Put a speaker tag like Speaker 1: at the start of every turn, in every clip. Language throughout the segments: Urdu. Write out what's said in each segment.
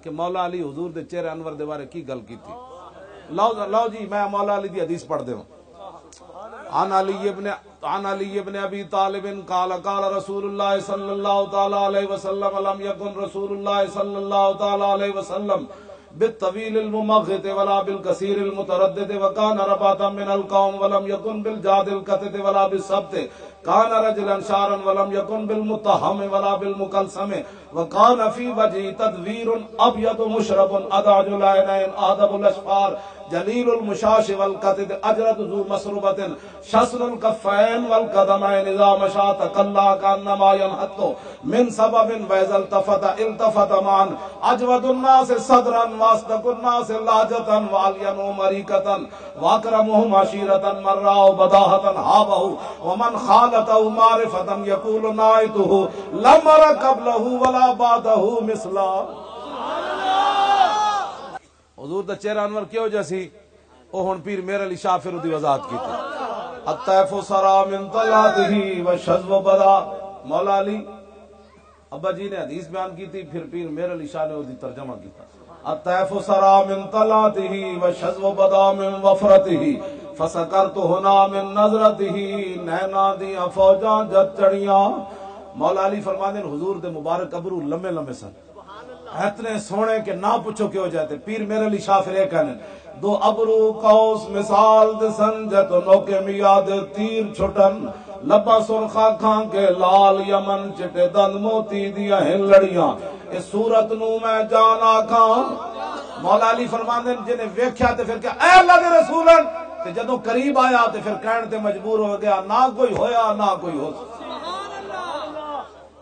Speaker 1: کہ مولا علی حضور دے چہرے انور دے بارے کی گل کی تھی. لو جی میں مولا علی دی حدیث پڑھ دیواں. عن علی ابن ابی طالب قال قال رسول اللہ صلی اللہ تعالی علیہ وسلم لم یکن رسول اللہ صلی اللہ تعالی علیہ وسلم بالطویل الممغط ولا بالکثیر المتردد وکان رباتا من القوم ولم یکن بالجاد القطد ولا بالسبت کان رجلا شارا ولم یکن بالمتہم ولا بالمکلسم وکان فی وجہ تدویر ابیض مشرب ادعج العینین آدب الاشفار جلیل المشاش والقطد اجرد ذو مسربت شسن الکفین والقدمین اذا مشا تقلا کانما ینحط من سبب وإذا التفت معا اجود الناس صدرا واصدق الناس لهجة والین مریکة واکرمهم عشیرة من رأوا بداهة هابه ومن خالطه معرفة يقول نائته لم أر قبله ولا بعده مثلا. حضور دا چہرہ انور کیوں جیسی او ہن پیر میرے علی شاہ پھر دی وضاحت کی تھی. الطیف سرا من طلعته والشذو بدا. مولا علی ابا جی نے حدیث بیان کی تھی, پھر پیر میرے علی شاہ نے دی ترجمہ کی تھا. الطیف سرا من طلعته والشذو بدا من وفرته فسکرت ہنا من نظرته نینا دیاں فوجاں جد چڑیاں. مولا علی فرماتے ہیں حضور دے مبارک ابرو لمبے لمبے سن, اتنے سونے کہ نہ پوچھو کیوں جاتے. پیر میرے علی شاہ پھر کہنے دو ابرو قوس مثال دے سن جتو نوکے میاد تیر چھٹن لبا سرخا کھان کے لال یمن چٹے دند موتی دیا ہیں لڑیاں اس صورت نو میں جانا کھان. مولا علی فرماتے ہیں جنہیں ویکھیا تے پھر کہ اے اللہ دے رسولن تے جدوں قریب آیا تے پھر کہن تے مجبور ہو گیا نہ کوئی ہویا نہ کوئی ہو.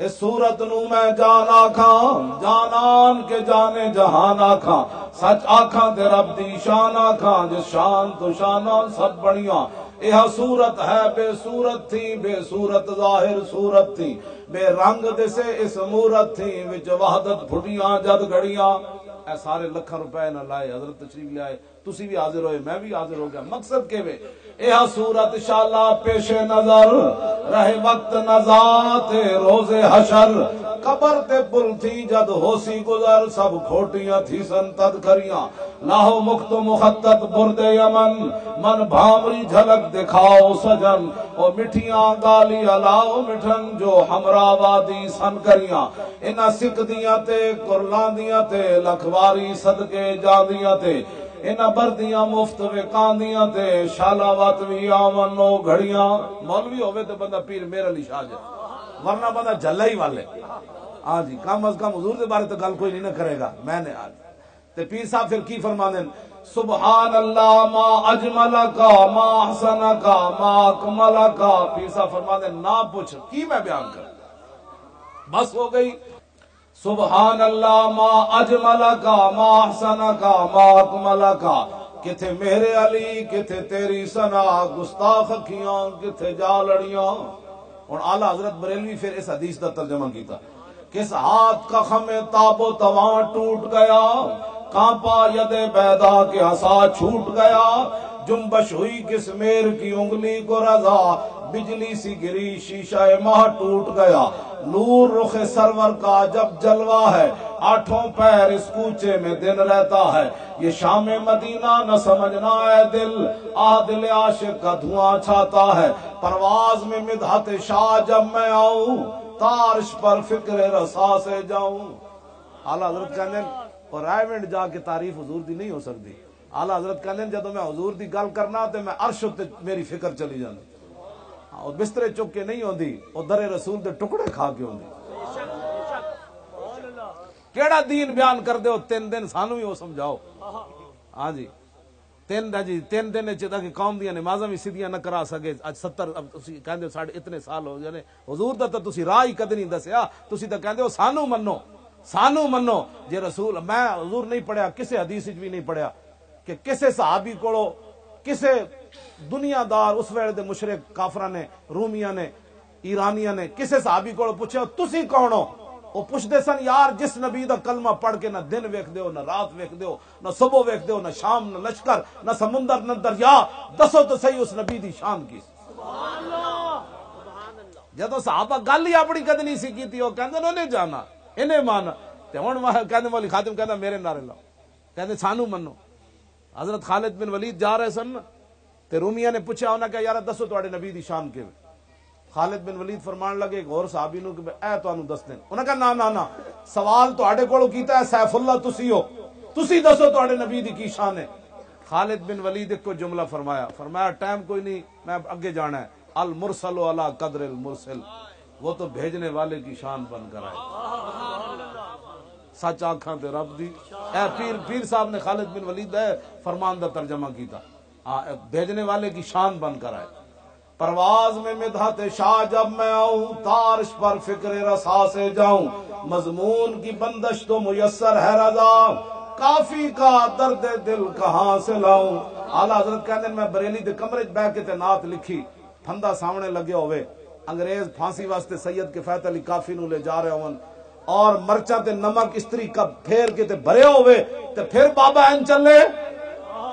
Speaker 1: اس صورت نو میں جان آکھاں جانان کے جانے جہان آکھاں سچ آکھاں تے رب دی شان آکھاں جس شان تو شانان سب بڑیاں. یہ صورت ہے بے صورت تھی بے صورت ظاہر صورت تھی بے رنگ دے سے اس مورت تھی وچ وحدت پھٹیاں جد گھڑیاں. اے سارے لکھاں روپے نہ لائے حضرت تشریف لے آئے, تسی بھی حاضر ہوئے میں بھی حاضر ہو گیا. مقصد کے وے یہ صورت انشاءاللہ پیش نظر رہے وقت نزات روز حشر قبر تے پل تھی جد ہوسی گزر سب کھوٹیاں تھی سن تذکریاں لاہو مخت مخطط برد یمن من بھامری جھلک دکھاؤ سجن او مٹھیاں گالی الاؤ مٹھن جو ہمراہ وادی سن کریاں انہاں سکھ دیاں تے قرلان دیاں تے لکھواری صدقے جاندیاں تے انہاں بردیاں مفت وکاندیاں تے شالاوات وی آون نو گھڑیاں. مولوی ہوئے تو بندہ پیر میرے علی شاہ جائے ورنہ بندہ جھلا ہی والے. ہاں جی کم از کم حضور دے بارے تو گل کوئی نہیں نہ کرے گا. میں نے آج تے پیر صاحب پھر کی فرمانے سبحان اللہ ما اجملکا ما احسنکا ما اکملکا. پیر صاحب فرمانے نہ پوچھ کی میں بیان کر بس ہو گئی. سبحان اللہ ما اجملکا ما احسنکا ما اکملکا. کتھے میرے علی کتھے تیری ثنا گستاخ اکھیاں کتھے جا لڑیاں. اور اعلیٰ حضرت بریلوی پھر اس حدیث کا ترجمہ کیتا. کس ہاتھ کا خم تاب و تواں ٹوٹ گیا کانپا ید بیدا کے عصا چھوٹ گیا جنبش ہوئی کس میر کی انگلی کو رضا بجلی سی گری شیشہ ماہ ٹوٹ گیا. نور رخ سرور کا جب جلوہ ہے آٹھوں پیر اس کوچے میں دن رہتا ہے یہ شام مدینہ نہ سمجھنا ہے دل دل عاشق کا دھواں چھاتا ہے پرواز میں مدحت شاہ جب میں آؤں تارش پر فکر رسا سے جاؤں. اعلیٰ حضرت کہنے اور رائیونڈ جا کے تعریف حضور دی نہیں ہو سکتی. اعلیٰ حضرت کہنے جدو میں حضور دی گل کرنا تے میں عرش تے میری فکر چلی جاندی اور بسترے چک کے نہیں ہوندی اور در رسول دے ٹکڑے کھا کے ہوندی. کیڑا دین بیان کر دے ہو 3 دن سانو ہی وہ سمجھاؤ. ہاں جی 3 دن چاہتا کہ قوم دیا نمازاں بھی سیدھیاں نہ کرا سکے. اج 70 اب تسی کہندے ساڈے اتنے سال ہو جانے حضور دا تے تسی راہ ہی کدی نہیں دسیا. تسی تے کہندے ہو سانو منو جے رسول. میں حضور نہیں پڑھیا کسے حدیث وچ بھی نہیں پڑھیا کہ کسے صحابی کولو کسے دنیا دار اس ویلے دے مشرک کافراں نے رومیاں نے ایرانیاں نے کسے صحابی کولو پوچھیا تسی کون ہو. وہ پوچھتے سن یار جس نبی دا کلمہ پڑھ کے نہ دن ویکھ دیو نہ رات ویکھ دیو نہ صبح ویکھ دیو نہ شام نہ لشکر نہ سمندر نہ دریا دسو تو صحیح اس نبی دی شان کی. جدو صحابہ گل ہی اپنی کد نہیں سی کیتی وہ کہندے انہیں جانا انہیں مانا تے ہن وہ کہندے مولوی خاتم کہندا میرے نعرے لاؤ، کہندے سانو منو۔ حضرت خالد بن ولید جا رہے سن تے رومیاں نے پوچھا انہاں کہ یار دسو تواڈے نبی دی شان کیویں؟ خالد بن ولید فرمان لگے ایک اور صحابی نو کہ اے تانوں دس دین۔ انہاں کہا نا نا نا، سوال تواڈے کولوں کیتا ہے سیف اللہ تسی ہو، تسی دسو تواڈے نبی دی کی شان ہے؟ خالد بن ولید ایک کو جملہ فرمایا ٹائم کوئی نہیں، میں آگے جانا ہے۔ المرسل علی قدر المرسل، وہ تو بھیجنے والے کی شان بن کر آئے۔ سچ آنکھاں تے رب دی، اے پیر صاحب نے خالد بن ولید فرمان دا ترجمہ کیتا، بھیجنے والے کی شان بن کر آئے۔ پرواز میں مدحت شاہ جب میں آؤں، تارش پر فکر رسا سے جاؤں، مضمون کی بندش تو میسر ہے رضا، کافی کا درد دل کہاں سے لاؤں۔ اعلیٰ حضرت کہندے میں بریلی دے کمرے بہ کے تے نعت لکھی، پھندا سامنے لگے ہوئے، انگریز پھانسی واسطے سید کفایت علی کافی نو لے جا رہے ہون، اور مرچا تے نمک استری کپ پھیر کے تے بھرے ہوئے، تے پھر بابا این چلے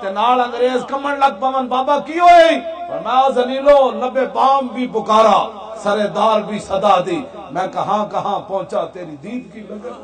Speaker 1: تے نال انگریز کمن لگ پون، بابا کی ہوئی؟ فرمایا ذلیلو لبے بام بھی پکارا، سرے دار بھی صدا دی، میں کہاں کہاں پہنچا تیری دید کی لگن۔